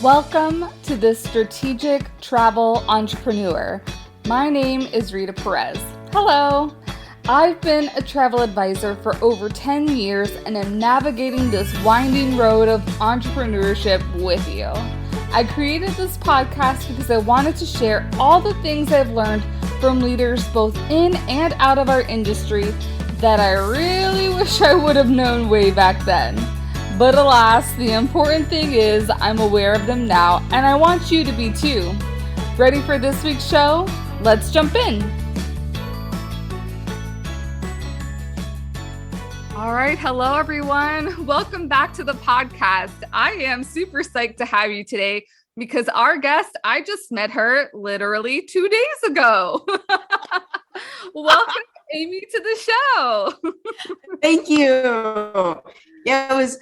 Welcome to the Strategic Travel Entrepreneur. My name is Rita Perez. Hello. I've been a travel advisor for over 10 years and am navigating this winding road of entrepreneurship with you. I created this podcast because I wanted to share all the things I've learned from leaders both in and out of our industry that I really wish I would have known way back then. But alas, the important thing is I'm aware of them now, and I want you to be too. Ready for this week's show? Let's jump in. All right. Hello, everyone. Welcome back to the podcast. I am super psyched to have you today because our guest, I just met her literally 2 days ago. Welcome, Amy, to the show. Thank you. Yeah, it was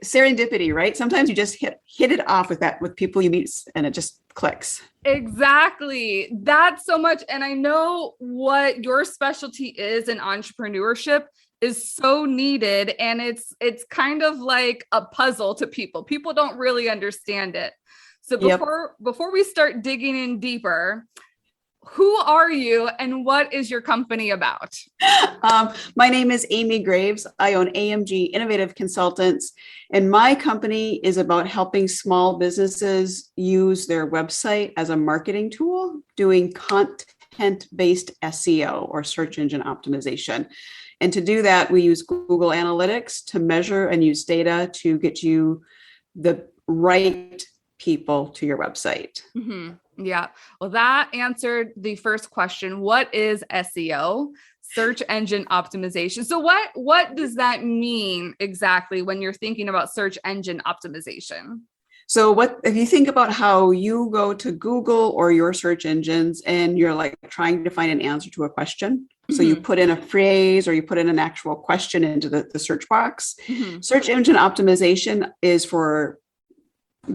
serendipity, right? Sometimes you just hit it off with people you meet and it just clicks. Exactly. That's so much. And I know what your specialty is in entrepreneurship is so needed. And it's kind of like a puzzle to people. People don't really understand it. So before we start digging in deeper, who are you and what is your company about? My name is Amy Graves. I own AMG Innovative Consultants, and my company is about helping small businesses use their website as a marketing tool, doing content-based SEO or search engine optimization. And to do that, we use Google Analytics to measure and use data to get you the right people to your website. Mm-hmm. Yeah. Well, that answered the first question. What is SEO? Search engine optimization. So what does that mean exactly when you're thinking about search engine optimization? So if you think about how you go to Google or your search engines and you're like trying to find an answer to a question. So you put in a phrase or you put in an actual question into the search box. Mm-hmm. Search engine optimization is for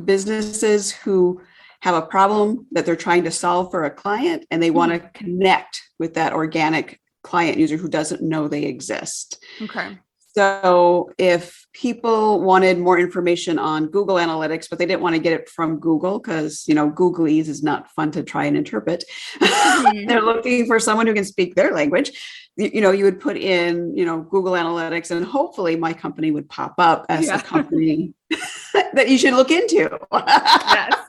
businesses who have a problem that they're trying to solve for a client and they want to connect with that organic client user who doesn't know they exist. Okay. So if people wanted more information on Google Analytics, but they didn't want to get it from Google because, Googlese is not fun to try and interpret. They're looking for someone who can speak their language. You would put in, Google Analytics, and hopefully my company would pop up as a company that you should look into. Yes.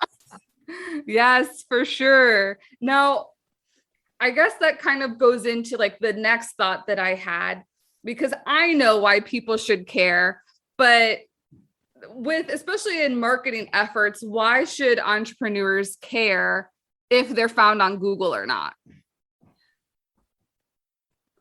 Yes, for sure. Now, I guess that kind of goes into like the next thought that I had, because I know why people should care, but especially in marketing efforts, why should entrepreneurs care if they're found on Google or not?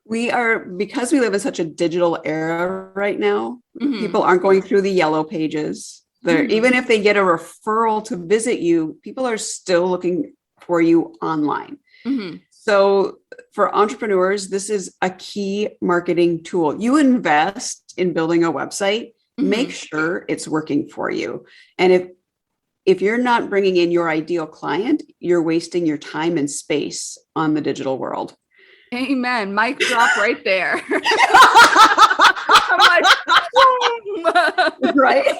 Because we live in such a digital era right now, people aren't going through the yellow pages. Even if they get a referral to visit you, people are still looking for you online. Mm-hmm. So for entrepreneurs, this is a key marketing tool. You invest in building a website, make sure it's working for you. And if you're not bringing in your ideal client, you're wasting your time and space on the digital world. Amen. Mic drop right there. I'm like, right?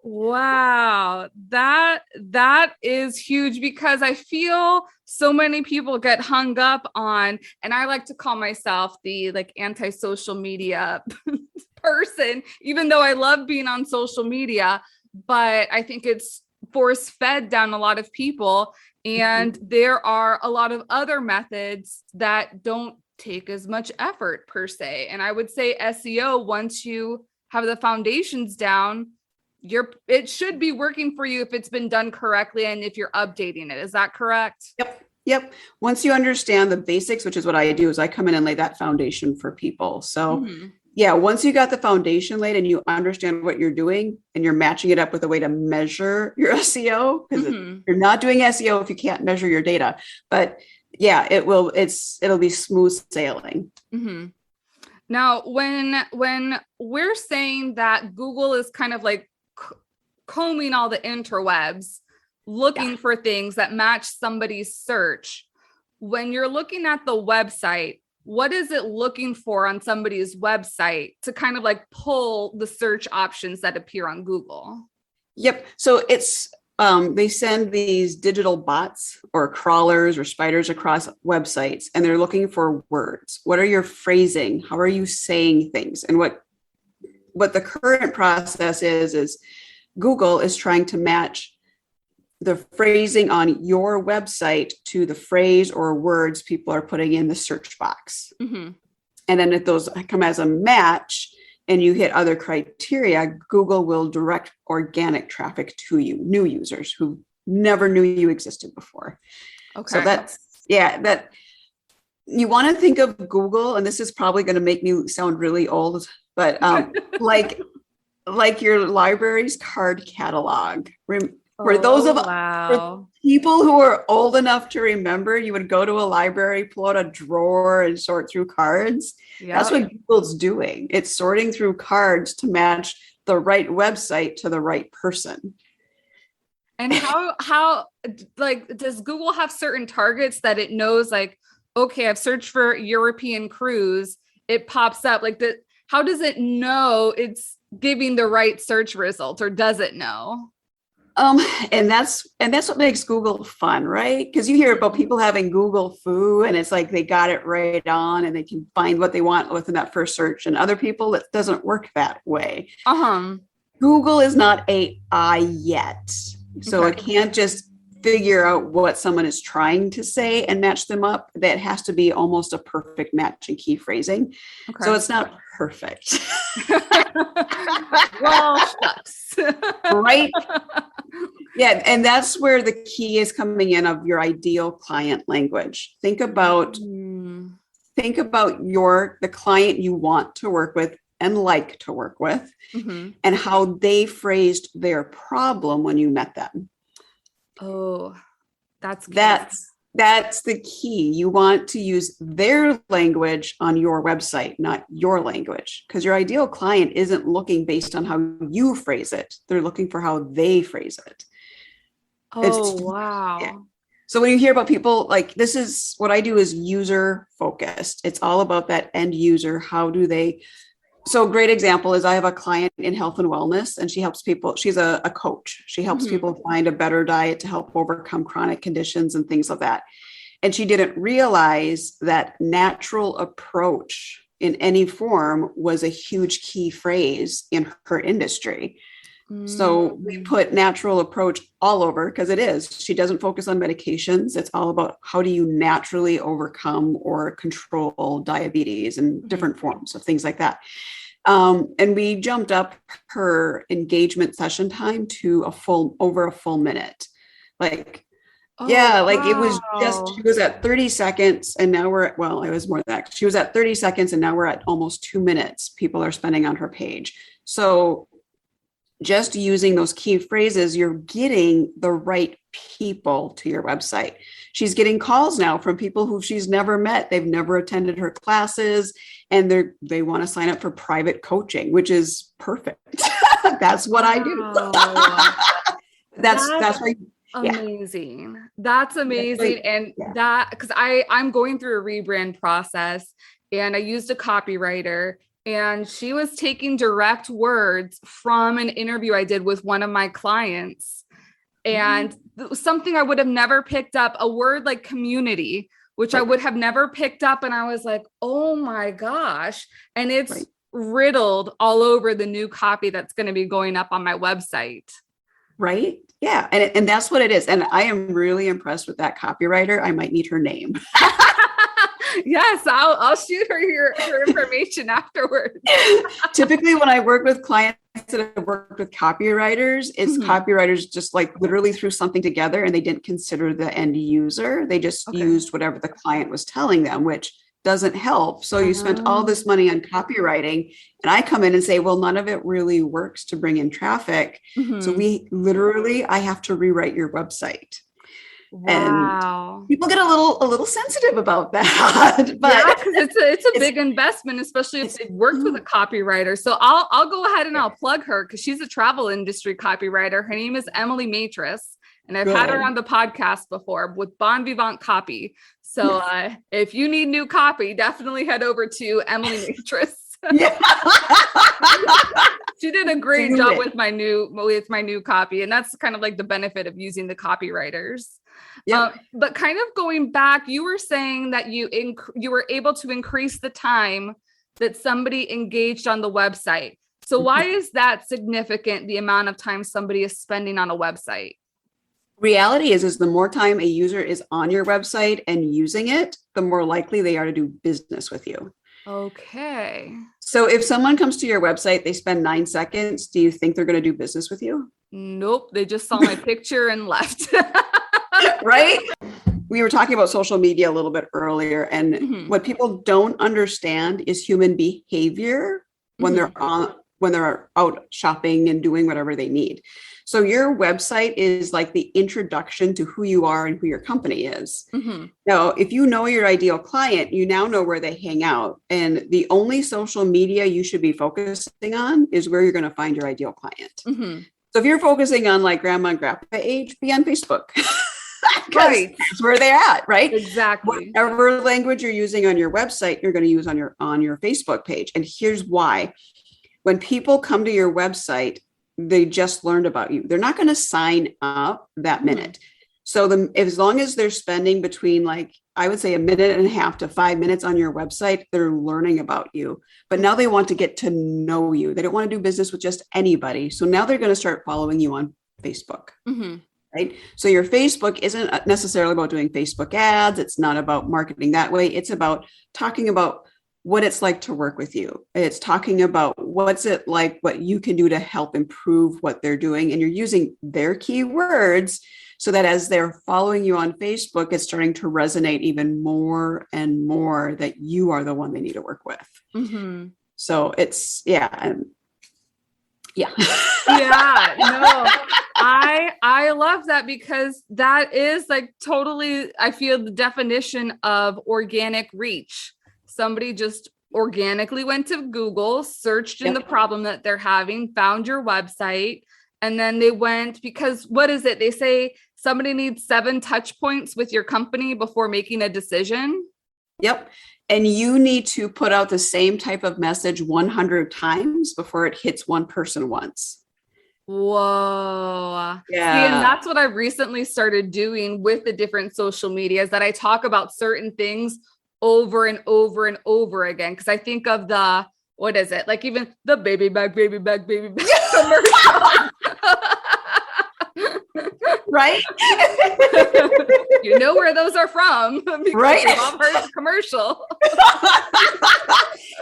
Wow. That is huge because I feel so many people get hung up on, and I like to call myself the anti-social media person, even though I love being on social media, but I think it's force fed down a lot of people. And there are a lot of other methods that don't take as much effort per se. And I would say SEO, once you have the foundations down, it should be working for you if it's been done correctly and if you're updating it. Is that correct? Yep. Once you understand the basics, which is what I do, is I come in and lay that foundation for people. So once you got the foundation laid and you understand what you're doing and you're matching it up with a way to measure your SEO, because you're not doing SEO if you can't measure your data. But it'll be smooth sailing. Mm-hmm. Now, when we're saying that Google is kind of like combing all the interwebs, looking for things that match somebody's search, when you're looking at the website, what is it looking for on somebody's website to kind of like pull the search options that appear on Google? Yep. So it's they send these digital bots or crawlers or spiders across websites, and they're looking for words. What are your phrasing? How are you saying things? And what the current process is Google is trying to match the phrasing on your website to the phrase or words people are putting in the search box. Mm-hmm. And then if those come as a match and you hit other criteria, Google will direct organic traffic to you, new users who never knew you existed before. Okay. So that you want to think of Google, and this is probably going to make me sound really old, but like your library's card catalog. For those of for people who are old enough to remember, you would go to a library, pull out a drawer and sort through cards. Yep. That's what Google's doing. It's sorting through cards to match the right website to the right person. And how like, does Google have certain targets that it knows, like, okay, I've searched for European cruise, it pops up like that. How does it know it's giving the right search result, or does it know? And that's what makes Google fun, right? Because you hear about people having Google foo, and it's like they got it right on and they can find what they want within that first search. And other people, it doesn't work that way. Google is not AI yet. So It can't just figure out what someone is trying to say and match them up. That has to be almost a perfect match in key phrasing. Okay. So it's not perfect. Well, shucks. Right? Yeah. And that's where the key is coming in of your ideal client language. Think about the client you want to work with and like to work with, and how they phrased their problem when you met them. Oh, that's the key. You want to use their language on your website, not your language, because your ideal client isn't looking based on how you phrase it. They're looking for how they phrase it. Wow. Yeah. So when you hear about people, like, this is what I do is user focused. It's all about that end user. How do they? So a great example is I have a client in health and wellness, and she helps people. She's a coach. She helps people find a better diet to help overcome chronic conditions and things like that. And she didn't realize that natural approach in any form was a huge key phrase in her industry. So we put natural approach all over, because it is. She doesn't focus on medications. It's all about how do you naturally overcome or control diabetes and different forms of things like that. And we jumped up her engagement session time to over a full minute. Like, it was just, she was at 30 seconds and now it was more than that. She was at 30 seconds and now we're at almost 2 minutes people are spending on her page. So just using those key phrases, you're getting the right people to your website. She's getting calls now from people who she's never met. They've never attended her classes, and they want to sign up for private coaching, which is perfect. That's what I do. That's why. Amazing. Yeah. That's amazing. And that, because I'm going through a rebrand process, and I used a copywriter, and she was taking direct words from an interview I did with one of my clients. And something I would have never picked up, a word like community, which I would have never picked up. And I was like, oh my gosh. And it's riddled all over the new copy that's going to be going up on my website. Right. Yeah. And that's what it is. And I am really impressed with that copywriter. I might need her name. Yes, I'll shoot her her information afterwards. Typically, when I work with clients that have worked with copywriters, it's copywriters just like literally threw something together and they didn't consider the end user. They just used whatever the client was telling them, which doesn't help. So you spent all this money on copywriting, and I come in and say, well, none of it really works to bring in traffic. So I have to rewrite your website. Wow. And people get a little sensitive about that. But because it's a big investment, especially if they've worked with a copywriter. So I'll go ahead and I'll plug her, because she's a travel industry copywriter. Her name is Emily Matris. And I've had her on the podcast before with Bon Vivant Copy. So if you need new copy, definitely head over to Emily Matris. She did a great job with my new copy. And that's kind of like the benefit of using the copywriters. But kind of going back, you were saying that you were able to increase the time that somebody engaged on the website. So why is that significant, the amount of time somebody is spending on a website? Reality is the more time a user is on your website and using it, the more likely they are to do business with you. Okay. So if someone comes to your website, they spend 9 seconds, do you think they're going to do business with you? Nope. They just saw my picture and left. Right? We were talking about social media a little bit earlier, and what people don't understand is human behavior when they're out shopping and doing whatever they need. So your website is like the introduction to who you are and who your company is. Now, if you know your ideal client, you now know where they hang out. And the only social media you should be focusing on is where you're going to find your ideal client. So if you're focusing on like grandma and grandpa age, be on Facebook. Right. That's where they're at, right? Exactly. Whatever language you're using on your website, you're going to use on your Facebook page. And here's why. When people come to your website, they just learned about you. They're not going to sign up that minute. So as long as they're spending between I would say 1.5 minutes to 5 minutes on your website, they're learning about you. But now they want to get to know you. They don't want to do business with just anybody. So now they're going to start following you on Facebook. Right. So your Facebook isn't necessarily about doing Facebook ads. It's not about marketing that way. It's about talking about what it's like to work with you. It's talking about what's it like, what you can do to help improve what they're doing. And you're using their keywords so that as they're following you on Facebook, it's starting to resonate even more and more that you are the one they need to work with. So it's, no, I love that, because that is like totally, I feel, the definition of organic reach. Somebody just organically went to Google, searched in the problem that they're having, found your website, and then they went, because what is it? They say somebody needs 7 touch points with your company before making a decision. Yep. And you need to put out the same type of message 100 times before it hits one person once. Whoa. Yeah. See, and that's what I recently started doing with the different social medias, that I talk about certain things over and over and over again. Cause I think of what is it? Like even the baby back commercial. Right. You know where those are from, right? We've all heard the commercial.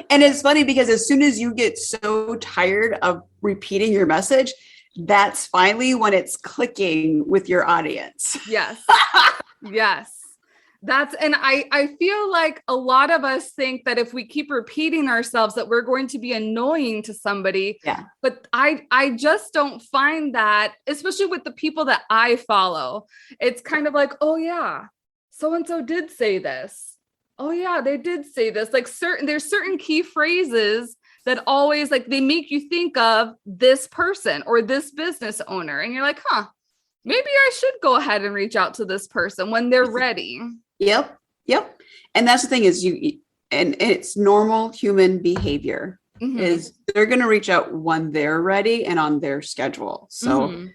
And it's funny because as soon as you get so tired of repeating your message, that's finally when it's clicking with your audience. Yes. Yes. And I feel like a lot of us think that if we keep repeating ourselves that we're going to be annoying to somebody. Yeah. But I just don't find that, especially with the people that I follow. It's kind of like, oh yeah, so-and-so did say this. Oh yeah, they did say this. Like there's certain key phrases that always they make you think of this person or this business owner. And you're like, maybe I should go ahead and reach out to this person when they're ready. Yep. And that's the thing is and it's normal human behavior is they're going to reach out when they're ready and on their schedule. So,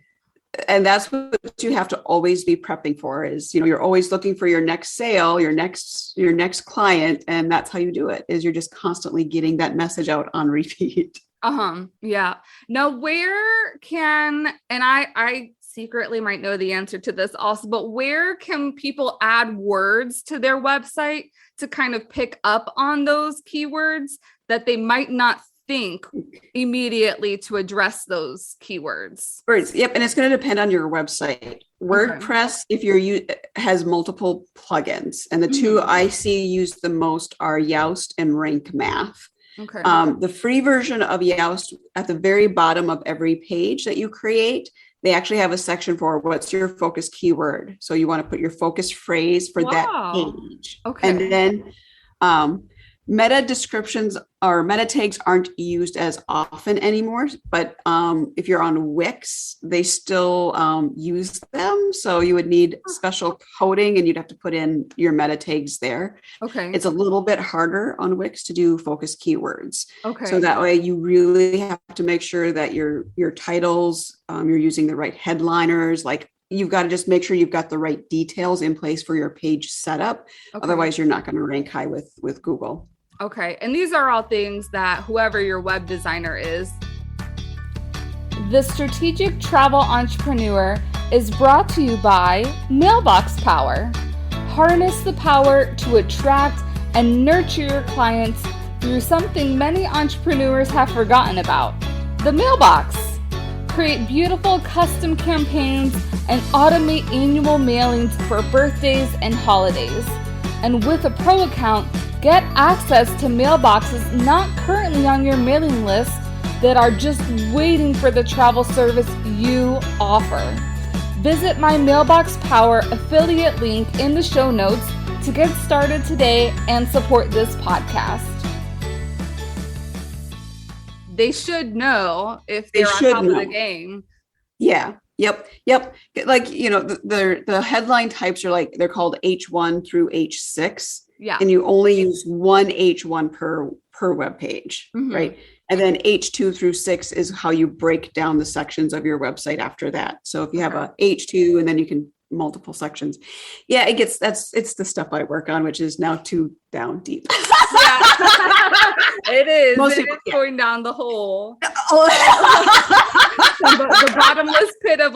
and that's what you have to always be prepping for is, you're always looking for your next sale, your next client. And that's how you do it is you're just constantly getting that message out on repeat. Yeah. Now and I secretly might know the answer to this also, but where can people add words to their website to kind of pick up on those keywords that they might not think immediately to address those keywords? Words. Yep. And it's going to depend on your website. WordPress, if has multiple plugins, and the two I see used the most are Yoast and Rank Math. Okay. The free version of Yoast, at the very bottom of every page that you create, they actually have a section for what's your focus keyword. So you want to put your focus phrase for that page. Okay. And then meta descriptions or meta tags aren't used as often anymore, but if you're on Wix, they still use them. So you would need special coding and you'd have to put in your meta tags there. Okay. It's a little bit harder on Wix to do focus keywords. Okay. So that way you really have to make sure that your titles, you're using the right headliners, like you've got to just make sure you've got the right details in place for your page setup. Okay. Otherwise, you're not going to rank high with Google. Okay. And these are all things that whoever your web designer is. The Strategic Travel Entrepreneur is brought to you by Mailbox Power. Harness the power to attract and nurture your clients through something many entrepreneurs have forgotten about, the mailbox. Create beautiful custom campaigns and automate annual mailings for birthdays and holidays. And with a pro account, get access to mailboxes not currently on your mailing list that are just waiting for the travel service you offer. Visit my Mailbox Power affiliate link in the show notes to get started today and support this podcast. They should know if they're on top of the game. Yeah. Yep. Like, the headline types are like, they're called H1 through H6. Yeah. And you only use one H1 per web page, right? And then H2 through 6 is how you break down the sections of your website after that. So if you have a H2 and then you can multiple sections. Yeah, it's the stuff I work on, which is now too down deep. It is. Most it people, is going down the hole. The bottomless pit of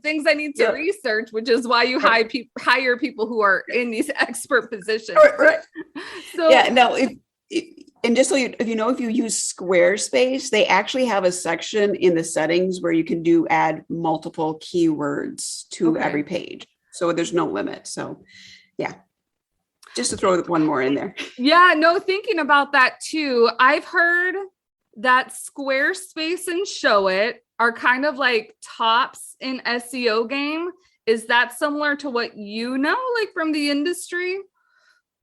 things I need to research, which is why you hire people who are in these expert positions. Right. So if you use Squarespace, they actually have a section in the settings where you can add multiple keywords to every page. So there's no limit. So yeah. Just to throw one more in there. Yeah, no, thinking about that too. I've heard that Squarespace and Showit are kind of like tops in SEO game. Is that similar to what you know, like from the industry?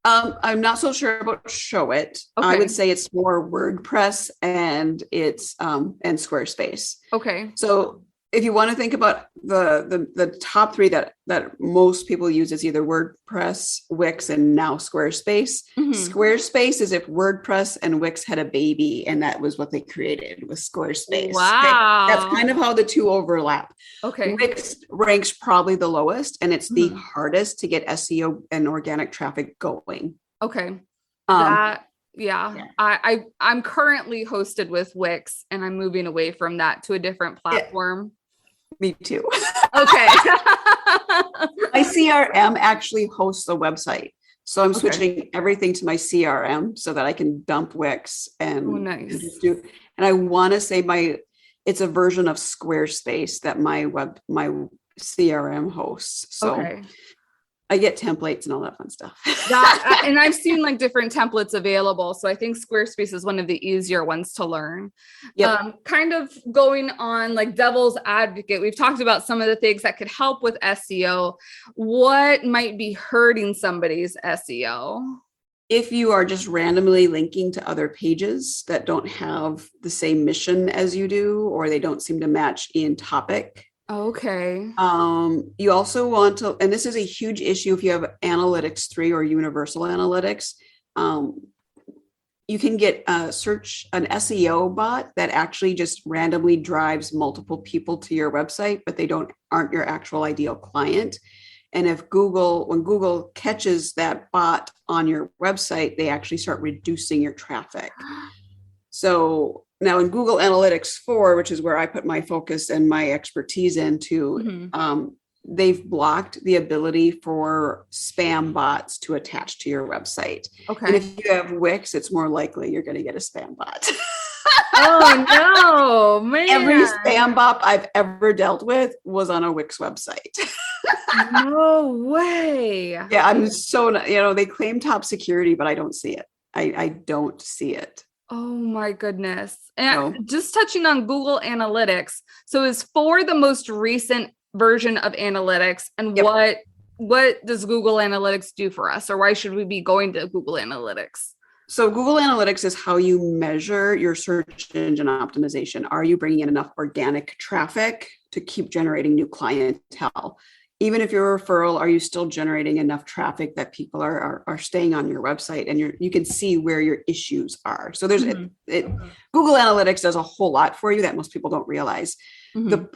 I'm not so sure about Showit. I would say it's more WordPress and it's and Squarespace. Okay. So if you want to think about the top three that most people use, is either WordPress, Wix, and now Squarespace. Squarespace is if WordPress and Wix had a baby, and that was what they created with Squarespace. Wow. That's kind of how the two overlap. Okay. Wix ranks probably the lowest, and it's the hardest to get SEO and organic traffic going. Okay. I'm currently hosted with Wix, and I'm moving away from that to a different platform. Me too. Okay. My CRM actually hosts a website. So I'm switching everything to my CRM so that I can dump Wix and just do. And I want to say it's a version of Squarespace that my CRM hosts. So I get templates and all that fun stuff. And I've seen like different templates available. So I think Squarespace is one of the easier ones to learn. Yep. Kind of going on like devil's advocate. We've talked about some of the things that could help with SEO. What might be hurting somebody's SEO? If you are just randomly linking to other pages that don't have the same mission as you do, or they don't seem to match in topic. Okay. You also want to, and this is a huge issue if you have Analytics 3 or Universal Analytics, you can get an SEO bot that actually just randomly drives multiple people to your website, but they aren't your actual ideal client. And when Google catches that bot on your website, they actually start reducing your traffic. So now in Google Analytics 4, which is where I put my focus and my expertise into, they've blocked the ability for spam bots to attach to your website. Okay. And if you have Wix, it's more likely you're going to get a spam bot. Oh no, man. Every spam bot I've ever dealt with was on a Wix website. No way. Yeah, I'm so, they claim top security, but I don't see it. I don't see it. Oh my goodness. And just touching on Google Analytics. So is 4 the most recent version of analytics? And what does Google Analytics do for us? Or why should we be going to Google Analytics? So Google Analytics is how you measure your search engine optimization. Are you bringing in enough organic traffic to keep generating new clientele? Even if you're a referral, are you still generating enough traffic that people are staying on your website, and you can see where your issues are? So there's Google Analytics does a whole lot for you that most people don't realize. The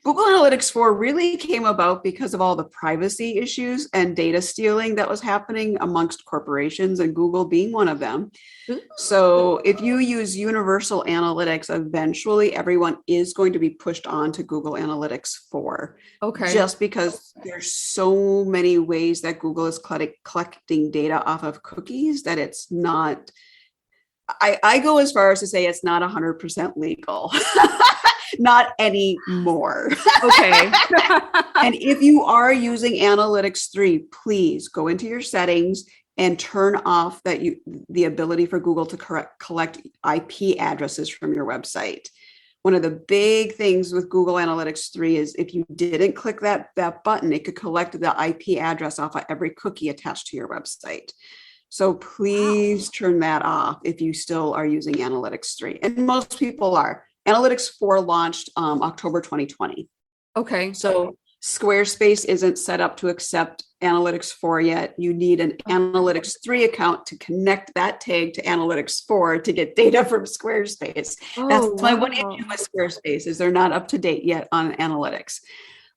Google Analytics 4 really came about because of all the privacy issues and data stealing that was happening amongst corporations, and Google being one of them. So if you use Universal Analytics, eventually everyone is going to be pushed on to Google Analytics 4. Okay. Just because there's so many ways that Google is collecting data off of cookies that it's not, I go as far as to say it's not 100% legal. Not anymore. Okay. And if you are using Analytics 3, please go into your settings and turn off the ability for Google to collect IP addresses from your website. One of the big things with Google Analytics 3 is if you didn't click that button, it could collect the IP address off of every cookie attached to your website. So please turn that off if you still are using Analytics 3. And most people are. Analytics 4 launched October 2020. Okay. So Squarespace isn't set up to accept Analytics 4 yet. You need an Analytics 3 account to connect that tag to Analytics 4 to get data from Squarespace. That's my one issue with Squarespace is they're not up to date yet on analytics.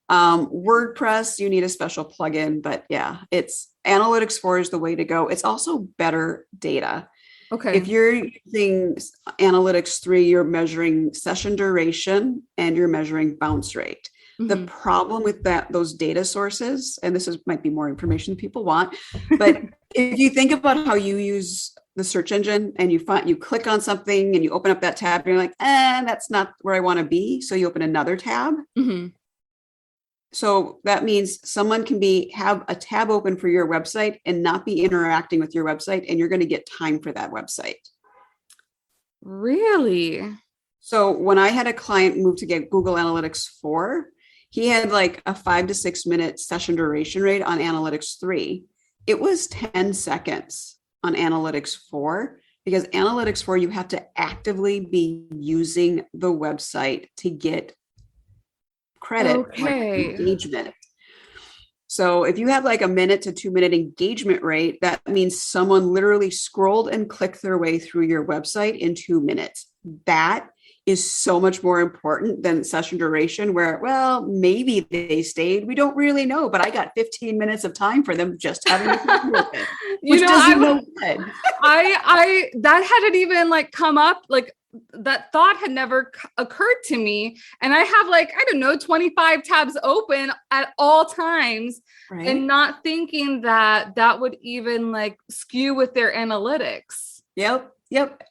WordPress, you need a special plugin, but yeah, it's Analytics 4 is the way to go. It's also better data. Okay. If you're using Analytics 3, you're measuring session duration and you're measuring bounce rate. The problem with those data sources, and might be more information people want, but if you think about how you use the search engine and you click on something and you open up that tab and you're like, that's not where I want to be. So you open another tab. So that means someone can have a tab open for your website and not be interacting with your website, and you're going to get time for that website. Really? So when I had a client move to get Google Analytics 4, he had like a 5 to 6 minute session duration rate on Analytics 3. It was 10 seconds on Analytics 4, because Analytics 4, you have to actively be using the website to get credit for engagement. So if you have like a 1 to 2 minute engagement rate, that means someone literally scrolled and clicked their way through your website in 2 minutes. That is so much more important than session duration, where, well, maybe they stayed. We don't really know, but I got 15 minutes of time for them just having a conversation, which doesn't know good. I that hadn't even like come up, like that thought had never occurred to me. And I have like, I don't know, 25 tabs open at all times, right? And not thinking that would even like skew with their analytics. Yep.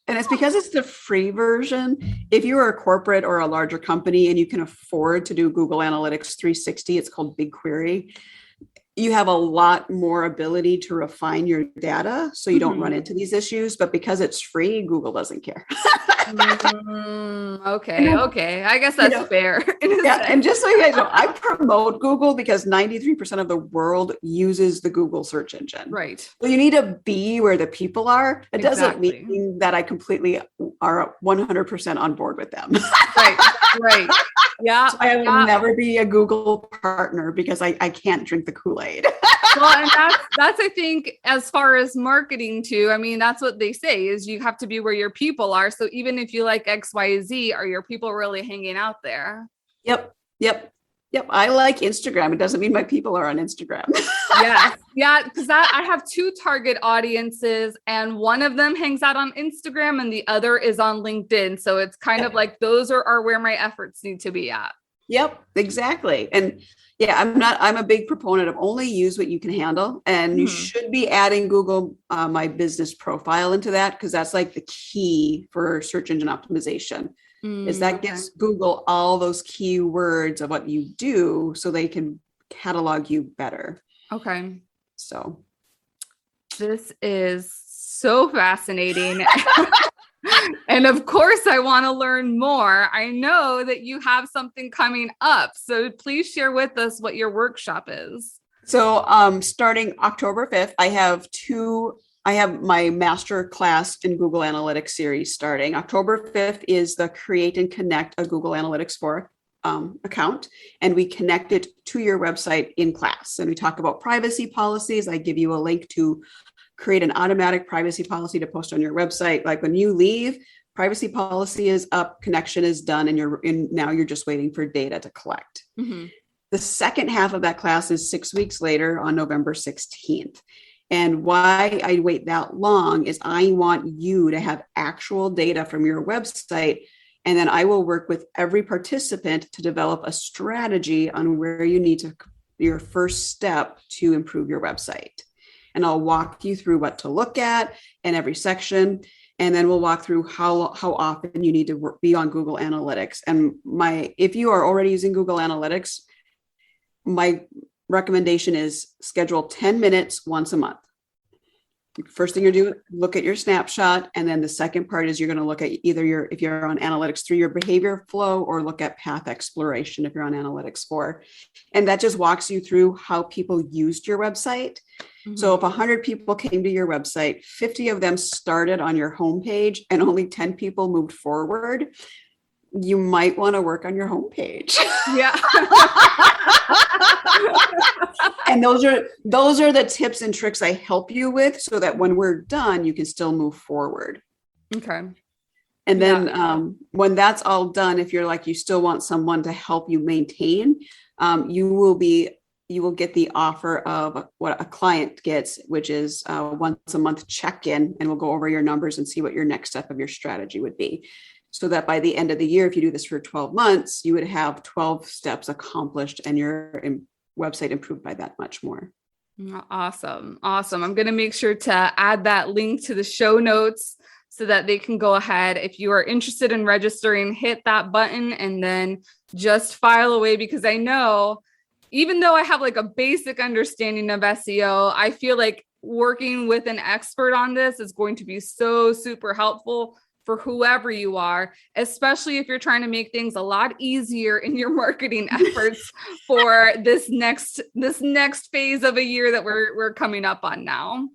And it's because it's the free version. If you are a corporate or a larger company and you can afford to do Google Analytics 360, it's called BigQuery, you have a lot more ability to refine your data so you don't run into these issues. But because it's free, Google doesn't care. Okay. I guess that's fair. Yeah. And just so you guys know, I promote Google because 93% of the world uses the Google search engine. Right. So you need to be where the people are. It doesn't mean that I completely are 100% on board with them. Right. Yeah. So I will never be a Google partner because I can't drink the Kool-Aid. Well, and that's I think, as far as marketing too, I mean, that's what they say is you have to be where your people are. So even if you like XYZ, are your people really hanging out there? Yep. I like Instagram. It doesn't mean my people are on Instagram. Yes. Yeah. Because I have 2 target audiences, and one of them hangs out on Instagram and the other is on LinkedIn. So it's kind of like those are where my efforts need to be at. Yep, exactly. And yeah, I'm a big proponent of only use what you can handle. And you should be adding Google My Business profile into that, because that's like the key for search engine optimization. Is that gives Google all those keywords of what you do so they can catalog you better. Okay. So this is so fascinating. And of course, I want to learn more. I know that you have something coming up. So please share with us what your workshop is. So starting October 5th, I have 2 I have my master class in Google Analytics series starting. October 5th is the Create and Connect a Google Analytics 4 account, and we connect it to your website in class. And we talk about privacy policies. I give you a link to create an automatic privacy policy to post on your website. Like when you leave, privacy policy is up, connection is done, and now you're just waiting for data to collect. Mm-hmm. The second half of that class is 6 weeks later on November 16th. And why I wait that long is I want you to have actual data from your website. And then I will work with every participant to develop a strategy on where you need to, your first step to improve your website. And I'll walk you through what to look at in every section. And then we'll walk through how often you need to be on Google Analytics. And if you are already using Google Analytics, my recommendation is schedule 10 minutes once a month. First thing you do, look at your snapshot. And then the second part is you're going to look at either if you're on Analytics 3, your behavior flow, or look at path exploration if you're on Analytics 4. And that just walks you through how people used your website. Mm-hmm. So if 100 people came to your website, 50 of them started on your homepage and only 10 people moved forward, you might want to work on your homepage. Yeah. And those are the tips and tricks I help you with so that when we're done, you can still move forward. Okay. And then when that's all done, if you're like, you still want someone to help you maintain, you will get the offer of what a client gets, which is once a month check-in, and we'll go over your numbers and see what your next step of your strategy would be. So that by the end of the year, if you do this for 12 months, you would have 12 steps accomplished and your website improved by that much more. Awesome. I'm going to make sure to add that link to the show notes so that they can go ahead. If you are interested in registering, hit that button and then just file away, because I know, even though I have like a basic understanding of SEO, I feel like working with an expert on this is going to be so super helpful for whoever you are, especially if you're trying to make things a lot easier in your marketing efforts for this next phase of a year that we're coming up on now.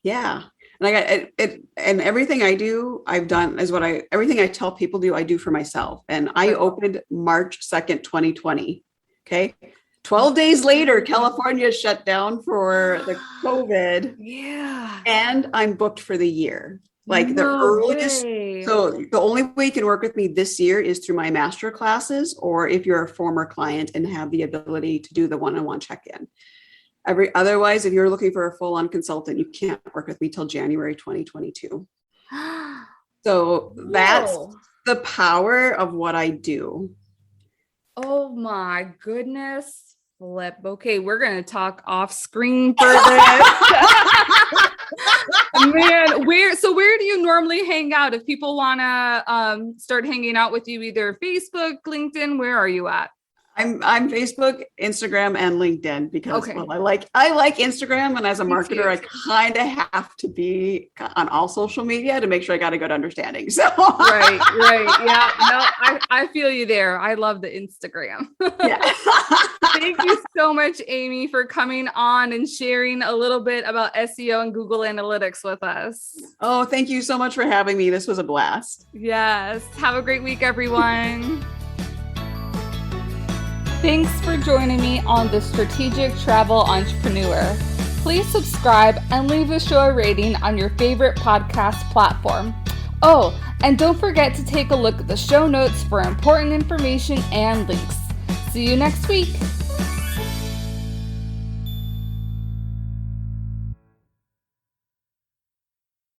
Yeah. And I got it, and everything I do, everything I tell people I do for myself. And I opened March 2nd, 2020. Okay. 12 days later, California shut down for the COVID. Yeah. And I'm booked for the year. Like the earliest. So the only way you can work with me this year is through my Masterclasses, or if you're a former client and have the ability to do the one-on-one check-in. Otherwise, if you're looking for a full-on consultant, you can't work with me till January 2022. So that's the power of what I do. Oh my goodness. Flip. Okay, we're going to talk off screen for this. Man, where do you normally hang out? If people want to start hanging out with you, either Facebook, LinkedIn, where are you at? I'm Facebook, Instagram, and LinkedIn because I like Instagram, and as a marketer, I kind of have to be on all social media to make sure I got a good understanding. So right, yeah, no, I feel you there. I love the Instagram. Yeah. Thank you so much, Amy, for coming on and sharing a little bit about SEO and Google Analytics with us. Oh, thank you so much for having me. This was a blast. Yes. Have a great week, everyone. Thanks for joining me on The Strategic Travel Entrepreneur. Please subscribe and leave a show rating on your favorite podcast platform. Oh, and don't forget to take a look at the show notes for important information and links. See you next week.